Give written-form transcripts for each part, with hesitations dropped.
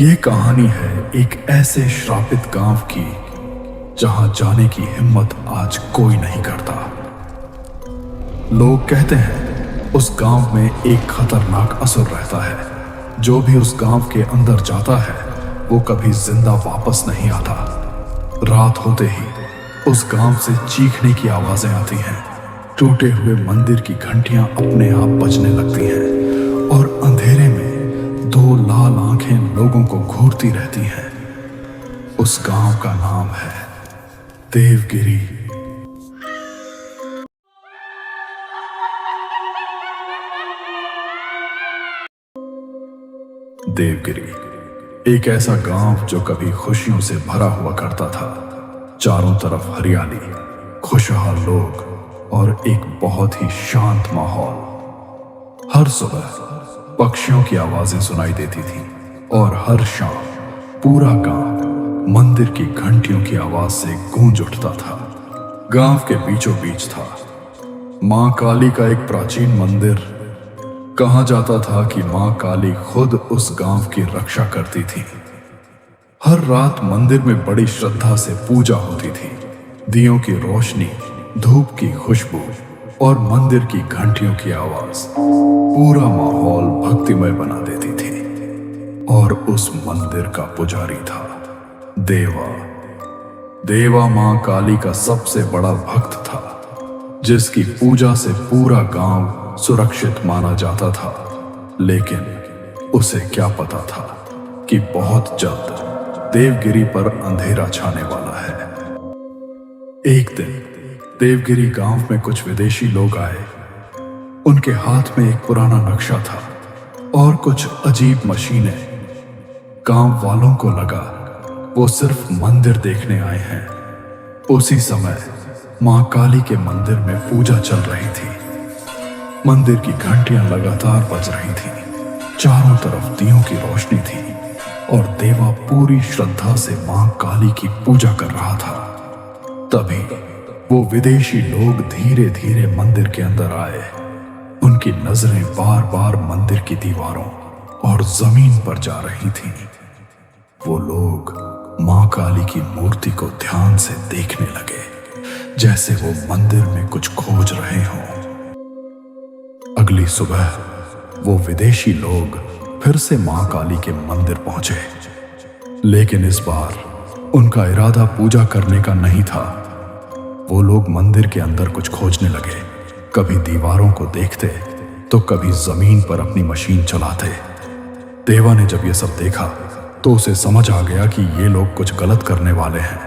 ये कहानी है एक ऐसे श्रापित गांव की जहां जाने की हिम्मत आज कोई नहीं करता। लोग कहते हैं उस गांव में एक खतरनाक असुर रहता है। जो भी उस गांव के अंदर जाता है वो कभी जिंदा वापस नहीं आता। रात होते ही उस गांव से चीखने की आवाजें आती हैं। टूटे हुए मंदिर की घंटियां अपने आप बजने लगती हैं और अंधेरे में दो लाल आंखें लोगों को घूरती रहती हैं। उस गांव का नाम है देवगिरी। देवगिरी एक ऐसा गांव जो कभी खुशियों से भरा हुआ करता था। चारों तरफ हरियाली, खुशहाल लोग और एक बहुत ही शांत माहौल। हर सुबह पक्षियों की आवाजें सुनाई देती थी और हर शाम पूरा गांव मंदिर की घंटियों की आवाज से गूंज उठता था। गांव के बीचों बीच था मां काली का एक प्राचीन मंदिर। कहा जाता था कि मां काली खुद उस गांव की रक्षा करती थी। हर रात मंदिर में बड़ी श्रद्धा से पूजा होती थी। दियों की रोशनी, धूप की खुशबू और मंदिर की घंटियों की आवाज पूरा माहौल भक्तिमय बना देती थी। और उस मंदिर का पुजारी था देवा। देवा मां काली का सबसे बड़ा भक्त था, जिसकी पूजा से पूरा गांव सुरक्षित माना जाता था। लेकिन उसे क्या पता था कि बहुत जल्द देवगिरी पर अंधेरा छाने वाला है। एक दिन देवगिरी गांव में कुछ विदेशी लोग आए। उनके हाथ में एक पुराना नक्शा था और कुछ अजीब मशीनें। गांव वालों को लगा वो सिर्फ मंदिर देखने आए हैं। उसी समय मां काली के मंदिर में पूजा चल रही थी। मंदिर की घंटियां लगातार बज रही थीं। चारों तरफ दियों की रोशनी थी और देवा पूरी श्रद्धा से मां काली की पूजा कर रहा था। तभी वो विदेशी लोग धीरे धीरे मंदिर के अंदर आए। उनकी नजरें बार बार मंदिर की दीवारों और जमीन पर जा रही थीं। वो लोग मां काली की मूर्ति को ध्यान से देखने लगे, जैसे वो मंदिर में कुछ खोज रहे हों। अगली सुबह वो विदेशी लोग फिर से मां काली के मंदिर पहुंचे। लेकिन इस बार उनका इरादा पूजा करने का नहीं था। वो लोग मंदिर के अंदर कुछ खोजने लगे। कभी दीवारों को देखते तो कभी जमीन पर अपनी मशीन चलाते। देवा ने जब ये सब देखा तो उसे समझ आ गया कि ये लोग कुछ गलत करने वाले हैं।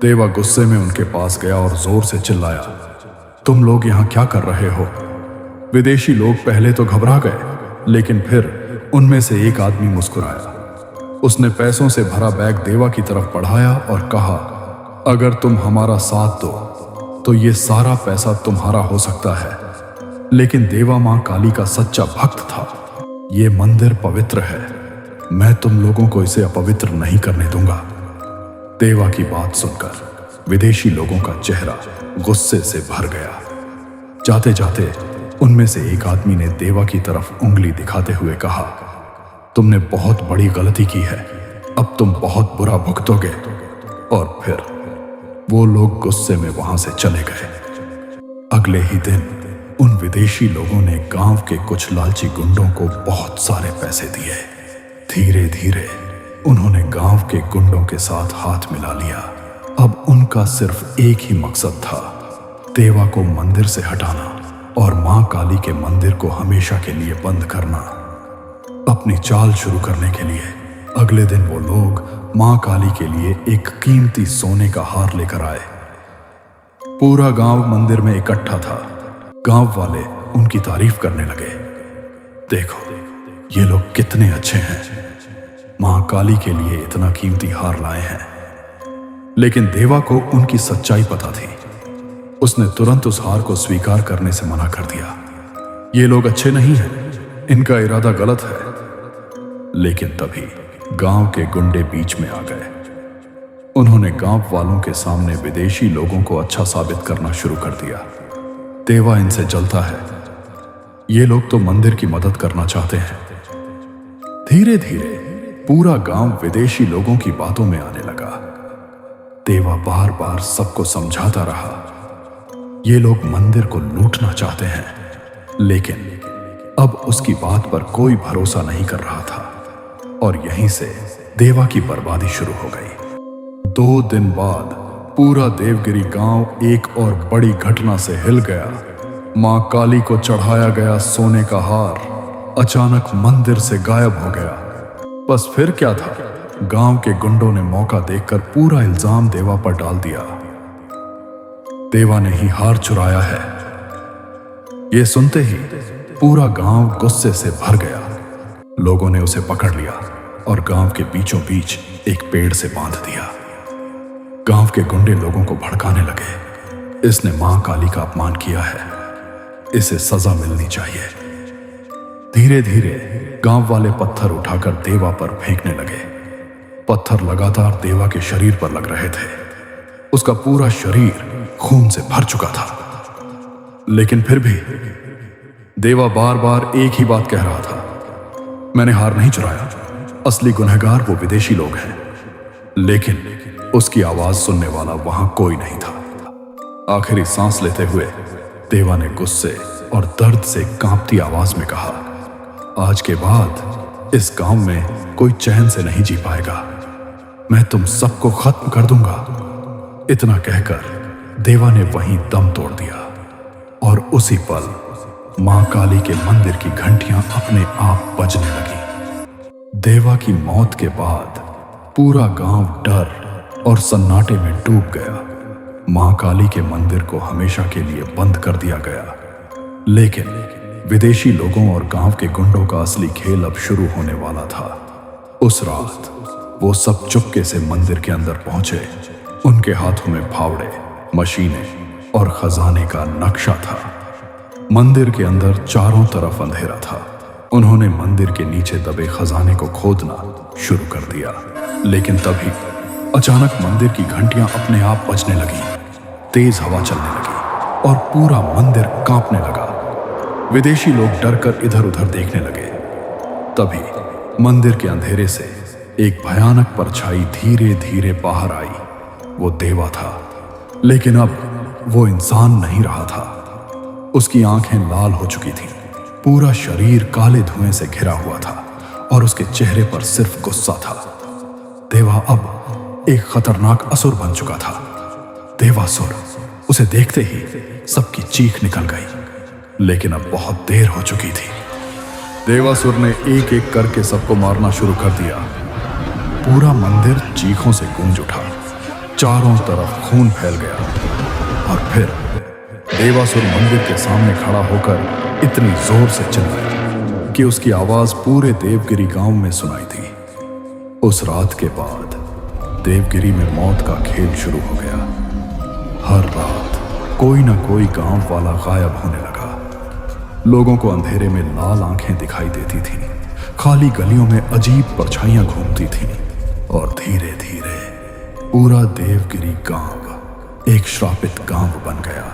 देवा गुस्से में उनके पास गया और जोर से चिल्लाया, तुम लोग यहाँ क्या कर रहे हो? विदेशी लोग पहले तो घबरा गए, लेकिन फिर उनमें से एक आदमी मुस्कुराया। उसने पैसों से भरा बैग देवा की तरफ बढ़ाया और कहा, अगर तुम हमारा साथ दो तो ये सारा पैसा तुम्हारा हो सकता है। लेकिन देवा मां काली का सच्चा भक्त था। ये मंदिर पवित्र है, मैं तुम लोगों को इसे अपवित्र नहीं करने दूंगा। देवा की बात सुनकर विदेशी लोगों का चेहरा गुस्से से भर गया। जाते जाते उनमें से एक आदमी ने देवा की तरफ उंगली दिखाते हुए कहा, तुमने बहुत बड़ी गलती की है, अब तुम बहुत बुरा भुगतोगे। और फिर वो लोग गुस्से में वहां से चले गए। अगले ही दिन उन विदेशी लोगों ने गांव के कुछ लालची गुंडों को बहुत सारे पैसे दिए। धीरे धीरे उन्होंने गांव के गुंडों के साथ हाथ मिला लिया। अब उनका सिर्फ एक ही मकसद था, देवा को मंदिर से हटाना और मां काली के मंदिर को हमेशा के लिए बंद करना। अपनी चाल शुरू करने के लिए अगले दिन वो लोग मां काली के लिए एक कीमती सोने का हार लेकर आए। पूरा गांव मंदिर में इकट्ठा था। गांव वाले उनकी तारीफ करने लगे, देखो ये लोग कितने अच्छे हैं, मां काली के लिए इतना कीमती हार लाए हैं। लेकिन देवा को उनकी सच्चाई पता थी। उसने तुरंत उस हार को स्वीकार करने से मना कर दिया। ये लोग अच्छे नहीं हैं, इनका इरादा गलत है। लेकिन तभी गांव के गुंडे बीच में आ गए। उन्होंने गांव वालों के सामने विदेशी लोगों को अच्छा साबित करना शुरू कर दिया। देवा इनसे जलता है, ये लोग तो मंदिर की मदद करना चाहते हैं। धीरे धीरे पूरा गांव विदेशी लोगों की बातों में आने लगा। देवा बार बार सबको समझाता रहा, ये लोग मंदिर को लूटना चाहते हैं, लेकिन अब उसकी बात पर कोई भरोसा नहीं कर रहा था और यहीं से देवा की बर्बादी शुरू हो गई। 2 दिन बाद पूरा देवगिरी गांव एक और बड़ी घटना से हिल गया। मां काली को चढ़ाया गया सोने का हार अचानक मंदिर से गायब हो गया। बस फिर क्या था, गांव के गुंडों ने मौका देखकर पूरा इल्जाम देवा पर डाल दिया। देवा ने ही हार चुराया है। यह सुनते ही पूरा गांव गुस्से से भर गया। लोगों ने उसे पकड़ लिया और गांव के बीचों बीच एक पेड़ से बांध दिया। गांव के गुंडे लोगों को भड़काने लगे, इसने मां काली का अपमान किया है, इसे सजा मिलनी चाहिए। धीरे धीरे गांव वाले पत्थर उठाकर देवा पर फेंकने लगे। पत्थर लगातार देवा के शरीर पर लग रहे थे। उसका पूरा शरीर खून से भर चुका था, लेकिन फिर भी देवा बार बार एक ही बात कह रहा था, मैंने हार नहीं चुराया, असली गुनहगार वो विदेशी लोग हैं। लेकिन उसकी आवाज सुनने वाला वहां कोई नहीं था। आखिरी सांस लेते हुए देवा ने गुस्से और दर्द से कांपती आवाज में कहा, आज के बाद इस गांव में कोई चैन से नहीं जी पाएगा, मैं तुम सबको खत्म कर दूंगा। इतना कहकर देवा ने वहीं दम तोड़ दिया और उसी पल मां काली के मंदिर की घंटियां अपने आप बजने लगी। देवा की मौत के बाद पूरा गांव डर और सन्नाटे में डूब गया। मां काली के मंदिर को हमेशा के लिए बंद कर दिया गया, लेकिन विदेशी लोगों और गांव के गुंडों का असली खेल अब शुरू होने वाला था। उस रात वो सब चुपके से मंदिर के अंदर पहुंचे। उनके हाथों में फावड़े, मशीनें और खजाने का नक्शा था। मंदिर के अंदर चारों तरफ अंधेरा था। उन्होंने मंदिर के नीचे दबे खजाने को खोदना शुरू कर दिया, लेकिन तभी अचानक मंदिर की घंटियां अपने आप बजने लगी। तेज हवा चलने लगी और पूरा मंदिर कांपने लगा। विदेशी लोग डरकर इधर उधर देखने लगे। तभी मंदिर के अंधेरे से एक भयानक परछाई धीरे धीरे बाहर आई। वो देवा था, लेकिन अब वो इंसान नहीं रहा था। उसकी आंखें लाल हो चुकी थीं, पूरा शरीर काले धुएं से घिरा हुआ था और उसके चेहरे पर सिर्फ गुस्सा था। देवा अब एक खतरनाक असुर बन चुका था। देवासुर, उसे देखते ही सबकी चीख निकल गई, लेकिन अब बहुत देर हो चुकी थी। देवासुर ने एक एक करके सबको मारना शुरू कर दिया। पूरा मंदिर चीखों से गूंज उठा, चारों तरफ खून फैल गया और फिर देवासुर मंदिर के सामने खड़ा होकर इतनी जोर से चिल्लाया कि उसकी आवाज पूरे देवगिरी गांव में सुनाई थी। उस रात के बाद देवगिरी में मौत का खेल शुरू हो गया। हर रात कोई ना कोई गांव वाला गायब होने लगा। लोगों को अंधेरे में लाल आंखें दिखाई देती थीं, खाली गलियों में अजीब परछाइयां घूमती थीं और धीरे धीरे पूरा देवगिरी गांव एक श्रापित गांव बन गया।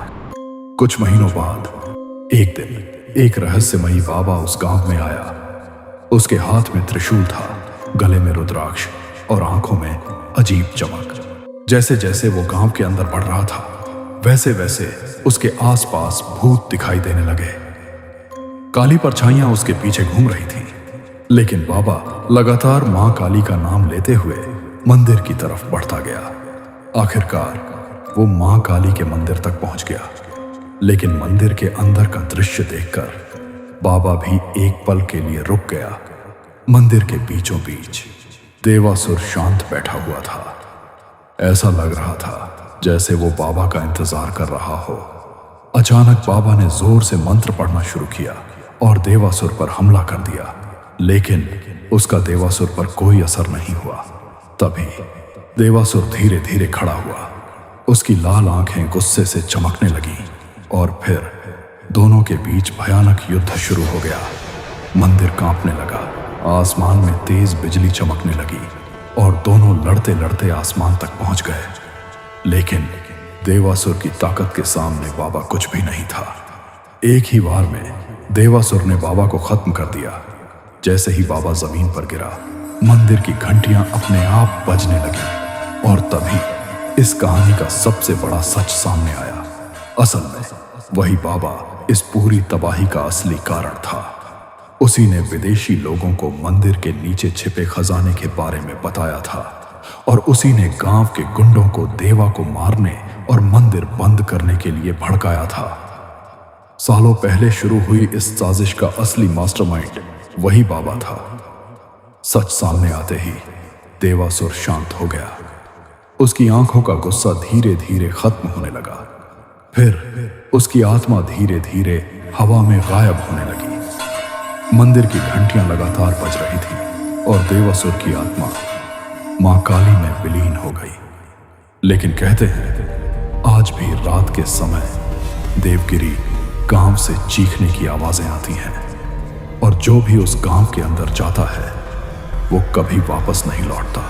कुछ महीनों बाद एक दिन एक रहस्यमयी बाबा उस गांव में आया। उसके हाथ में त्रिशूल था, गले में रुद्राक्ष और आंखों में अजीब चमक। जैसे जैसे वो गांव के अंदर बढ़ रहा था, वैसे वैसे उसके आसपास भूत दिखाई देने लगे। काली परछाइयां उसके पीछे घूम रही थीं, लेकिन बाबा लगातार मां काली का नाम लेते हुए मंदिर की तरफ बढ़ता गया। आखिरकार वो मां काली के मंदिर तक पहुंच गया, लेकिन मंदिर के अंदर का दृश्य देखकर बाबा भी एक पल के लिए रुक गया। मंदिर के बीचों बीच देवासुर शांत बैठा हुआ था। ऐसा लग रहा था जैसे वो बाबा का इंतजार कर रहा हो। अचानक बाबा ने जोर से मंत्र पढ़ना शुरू किया और देवासुर पर हमला कर दिया, लेकिन उसका देवासुर पर कोई असर नहीं हुआ। तभी देवासुर धीरे धीरे खड़ा हुआ। उसकी लाल आंखें गुस्से से चमकने लगीं और फिर दोनों के बीच भयानक युद्ध शुरू हो गया। मंदिर कांपने लगा, आसमान में तेज बिजली चमकने लगी और दोनों लड़ते लड़ते आसमान तक पहुंच गए। लेकिन देवासुर की ताकत के सामने बाबा कुछ भी नहीं था। एक ही वार में देवासुर ने बाबा को खत्म कर दिया। जैसे ही बाबा जमीन पर गिरा, मंदिर की घंटियां अपने आप बजने लगी और तभी इस कहानी का सबसे बड़ा सच सामने आया। असल में वही बाबा इस पूरी तबाही का असली कारण था। उसी ने विदेशी लोगों को मंदिर के नीचे छिपे खजाने के बारे में बताया था और उसी ने गांव के गुंडों को देवा को मारने और मंदिर बंद करने के लिए भड़काया था। सालों पहले शुरू हुई इस साजिश का असली मास्टरमाइंड वही बाबा था। सच सामने आते ही देवासुर शांत हो गया। उसकी आंखों का गुस्सा धीरे धीरे खत्म होने लगा। फिर उसकी आत्मा धीरे धीरे हवा में गायब होने लगी। मंदिर की घंटियां लगातार बज रही थी और देवासुर की आत्मा मां काली में विलीन हो गई। लेकिन कहते हैं आज भी रात के समय देवगिरी गांव से चीखने की आवाजें आती हैं और जो भी उस गांव के अंदर जाता है वो कभी वापस नहीं लौटता।